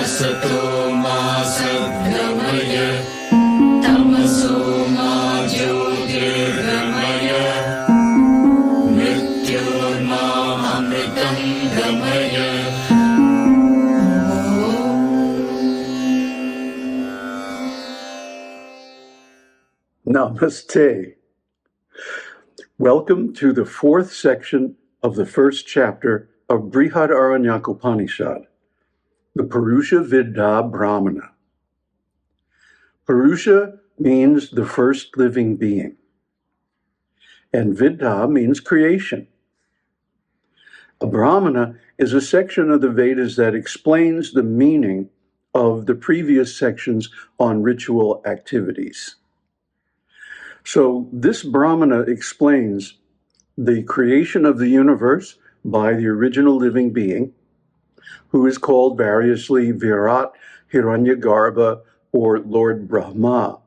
Asato ma sadgamaya, tamaso ma jyotirgamaya, mrityorma amritam gamaya. Namaste. Welcome to the fourth section of the first chapter of Bṛhadāraṇyakopaniṣad, the Puruṣa-vidhā Brāhmaṇa. Purusha means the first living being, and Vidha means creation. A Brahmana is a section of the Vedas that explains the meaning of the previous sections on ritual activities. So this Brahmana explains the creation of the universe by the original living being, who is called variously Virat, Hiraṇyagarbha, or Lord Brahma.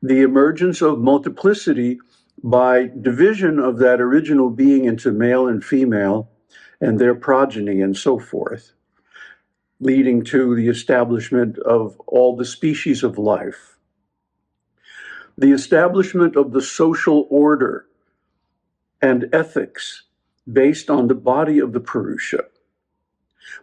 The emergence of multiplicity by division of that original being into male and female and their progeny and so forth, leading to the establishment of all the species of life. The establishment of the social order and ethics based on the body of the Purusha.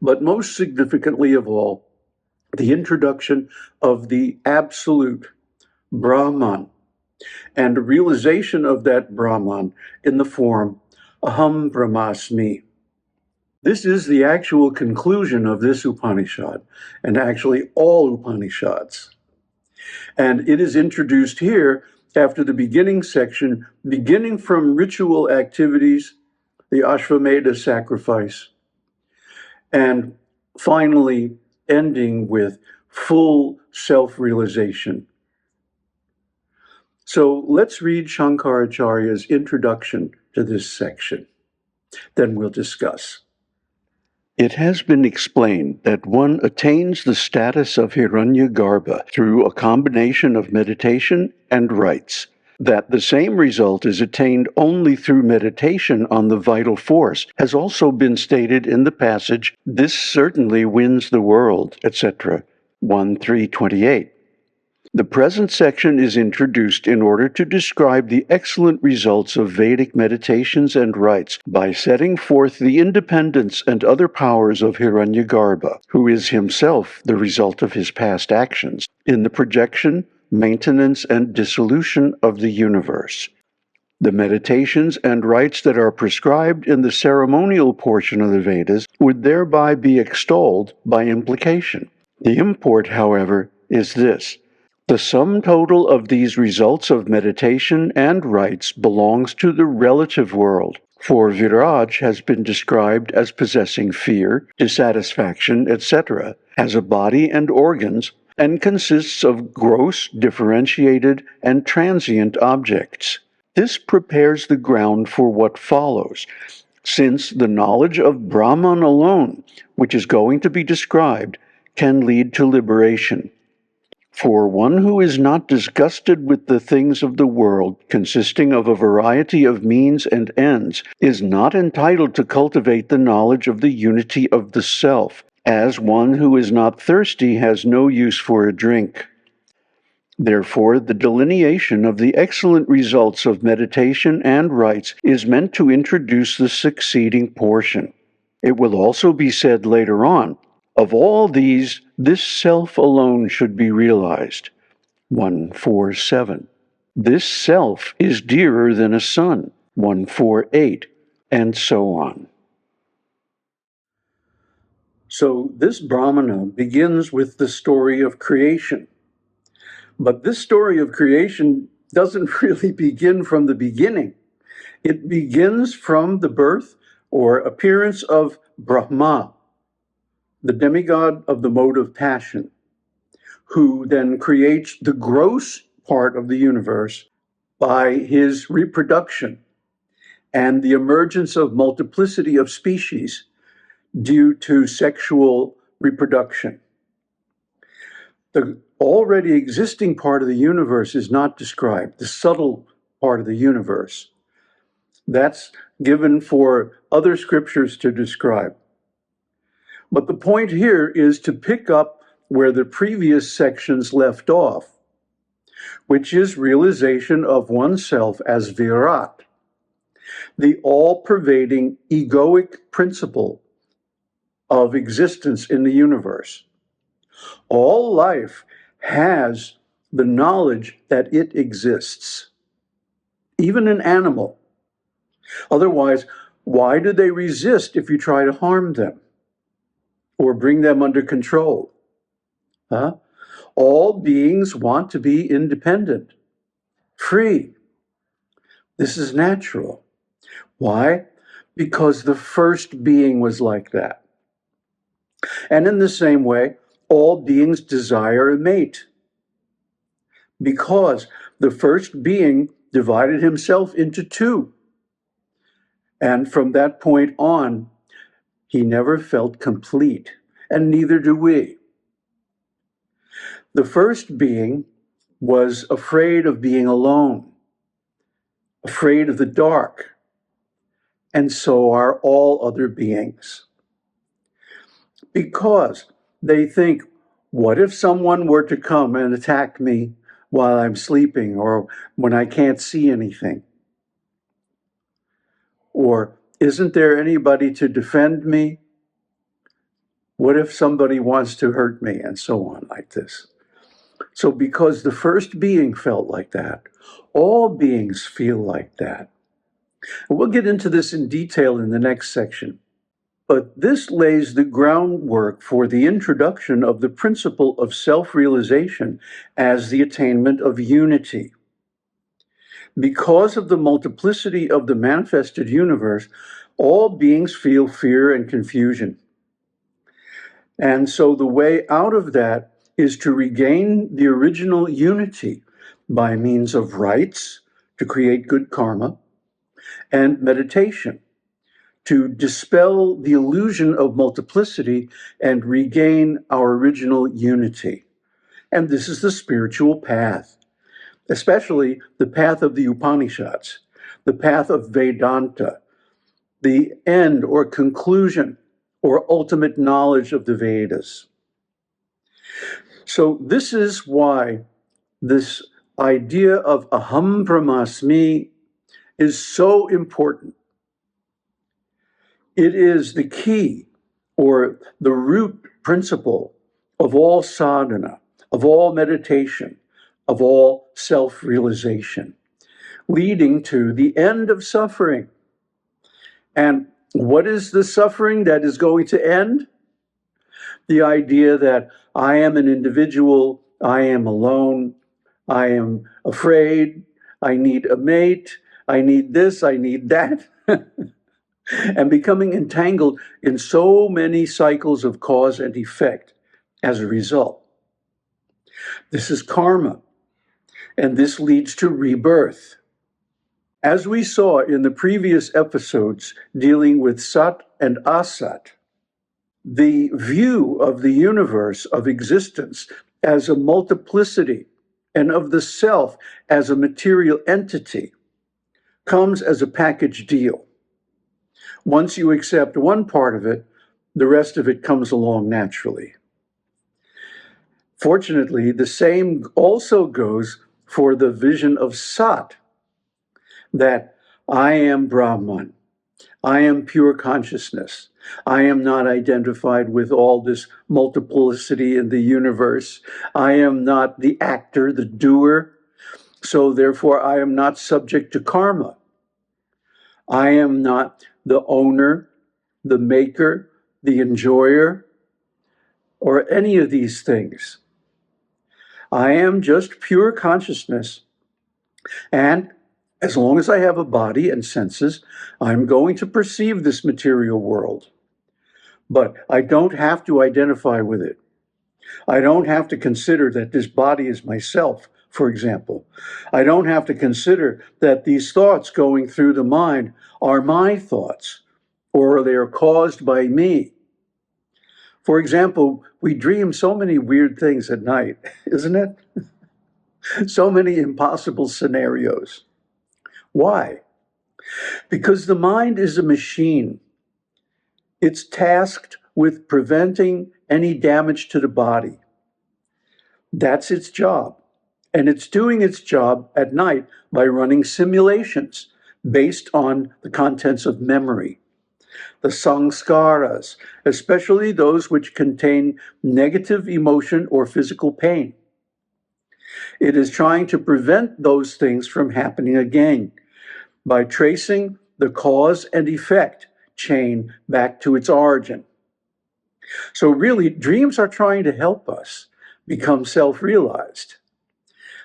But most significantly of all, the introduction of the absolute Brahman and the realization of that Brahman in the form Aham Brahmasmi. This is the actual conclusion of this Upanishad, and actually all Upanishads. And it is introduced here after the beginning section, beginning from ritual activities, the Ashvamedha sacrifice, and finally ending with full self-realization. So let's read Śaṅkarācārya's introduction to this section. Then we'll discuss. It has been explained that one attains the status of Hiraṇyagarbha through a combination of meditation and rites, that the same result is attained only through meditation on the vital force has also been stated in the passage, "This certainly wins the world," etc., 1.3.28. The present section is introduced in order to describe the excellent results of Vedic meditations and rites by setting forth the independence and other powers of Hiraṇyagarbha, who is himself the result of his past actions, in the projection, maintenance, and dissolution of the universe. The meditations and rites that are prescribed in the ceremonial portion of the Vedas would thereby be extolled by implication. The import, however, is this. The sum total of these results of meditation and rites belongs to the relative world, for Viraj has been described as possessing fear, dissatisfaction, etc., has a body and organs, and consists of gross, differentiated, and transient objects. This prepares the ground for what follows, since the knowledge of Brahman alone, which is going to be described, can lead to liberation. For one who is not disgusted with the things of the world, consisting of a variety of means and ends, is not entitled to cultivate the knowledge of the unity of the self, as one who is not thirsty has no use for a drink. Therefore, the delineation of the excellent results of meditation and rites is meant to introduce the succeeding portion. It will also be said later on, of all these, this self alone should be realized. 1.4.7. This self is dearer than a son. 1.4.8. And so on. So this Brahmana begins with the story of creation. But this story of creation doesn't really begin from the beginning. It begins from the birth or appearance of Brahma, the demigod of the mode of passion, who then creates the gross part of the universe by his reproduction and the emergence of multiplicity of species due to sexual reproduction. The already existing part of the universe is not described, the subtle part of the universe. That's given for other scriptures to describe. But the point here is to pick up where the previous sections left off, which is realization of oneself as virat, the all-pervading egoic principle of existence in the universe. All life has the knowledge that it exists, even an animal. Otherwise, why do they resist if you try to harm them or bring them under control? All beings want to be independent, free. This is natural. Why? Because the first being was like that. And in the same way, all beings desire a mate, because the first being divided himself into two. And from that point on, he never felt complete, and neither do we. The first being was afraid of being alone, afraid of the dark, and so are all other beings. Because they think, what if someone were to come and attack me while I'm sleeping or when I can't see anything? Or isn't there anybody to defend me? What if somebody wants to hurt me? And so on, like this. So because the first being felt like that, all beings feel like that. And we'll get into this in detail in the next section. But this lays the groundwork for the introduction of the principle of self-realization as the attainment of unity. Because of the multiplicity of the manifested universe, all beings feel fear and confusion. And so the way out of that is to regain the original unity by means of rites, to create good karma, and meditation, to dispel the illusion of multiplicity and regain our original unity. And this is the spiritual path, especially the path of the Upanishads, the path of Vedanta, the end or conclusion or ultimate knowledge of the Vedas. So this is why this idea of aham brahmasmi is so important. It is the key or the root principle of all sadhana, of all meditation, of all self-realization, leading to the end of suffering. And what is the suffering that is going to end? The idea that I am an individual, I am alone, I am afraid, I need a mate, I need this, I need that. And becoming entangled in so many cycles of cause and effect as a result. This is karma, and this leads to rebirth. As we saw in the previous episodes dealing with Sat and Asat, the view of the universe of existence as a multiplicity and of the self as a material entity comes as a package deal. Once you accept one part of it, the rest of it comes along naturally. Fortunately, the same also goes for the vision of Sat, that I am Brahman, I am pure consciousness, I am not identified with all this multiplicity in the universe, I am not the actor, the doer, so therefore I am not subject to karma. I am not the owner, the maker, the enjoyer, or any of these things. I am just pure consciousness. And as long as I have a body and senses, I'm going to perceive this material world. But I don't have to identify with it. I don't have to consider that this body is myself, for example. I don't have to consider that these thoughts going through the mind are my thoughts, or they are caused by me. For example, we dream so many weird things at night, isn't it? So many impossible scenarios. Why? Because the mind is a machine. It's tasked with preventing any damage to the body. That's its job. And it's doing its job at night by running simulations based on the contents of memory. The saṅkāras, especially those which contain negative emotion or physical pain. It is trying to prevent those things from happening again by tracing the cause and effect chain back to its origin. So really, dreams are trying to help us become self-realized.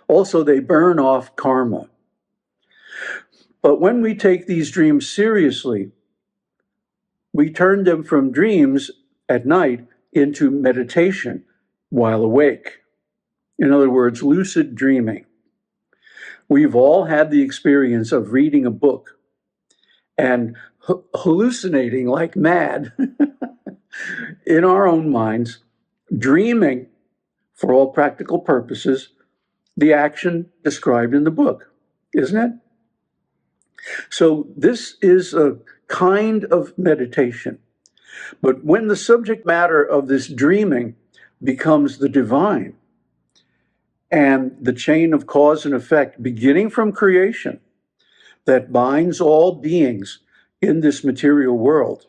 Also, they burn off karma. But when we take these dreams seriously, we turn them from dreams at night into meditation while awake. In other words, lucid dreaming. We've all had the experience of reading a book and hallucinating like mad in our own minds, dreaming, for all practical purposes, the action described in the book, isn't it? So this is a kind of meditation. But when the subject matter of this dreaming becomes the divine, and the chain of cause and effect beginning from creation that binds all beings in this material world,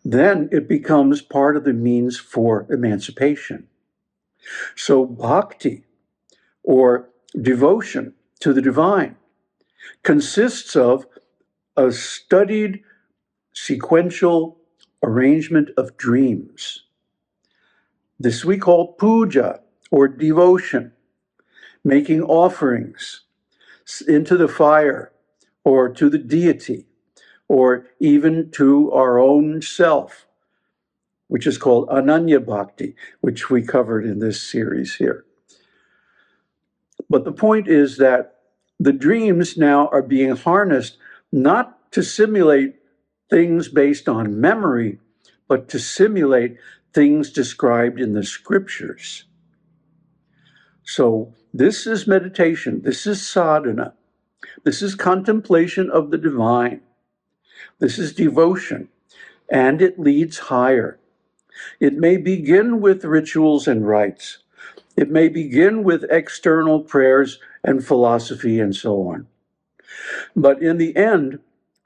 then it becomes part of the means for emancipation. So bhakti, or devotion to the divine, consists of a studied sequential arrangement of dreams. This we call puja, or devotion, making offerings into the fire, or to the deity, or even to our own self, which is called ananya bhakti, which we covered in this series here. But the point is that the dreams now are being harnessed not to simulate things based on memory, but to simulate things described in the scriptures. So this is meditation, this is sadhana, this is contemplation of the divine, this is devotion, and it leads higher. It may begin with rituals and rites. It may begin with external prayers and philosophy and so on. But in the end,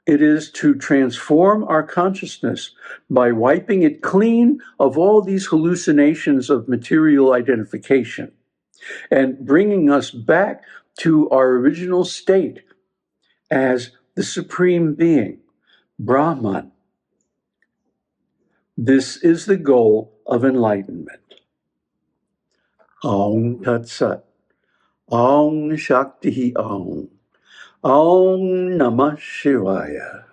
it is to transform our consciousness by wiping it clean of all these hallucinations of material identification and bringing us back to our original state as the Supreme Being, Brahman. This is the goal of enlightenment. Aum Tat Sat. Aum Shakti Aum. Aum Namah Shivaya.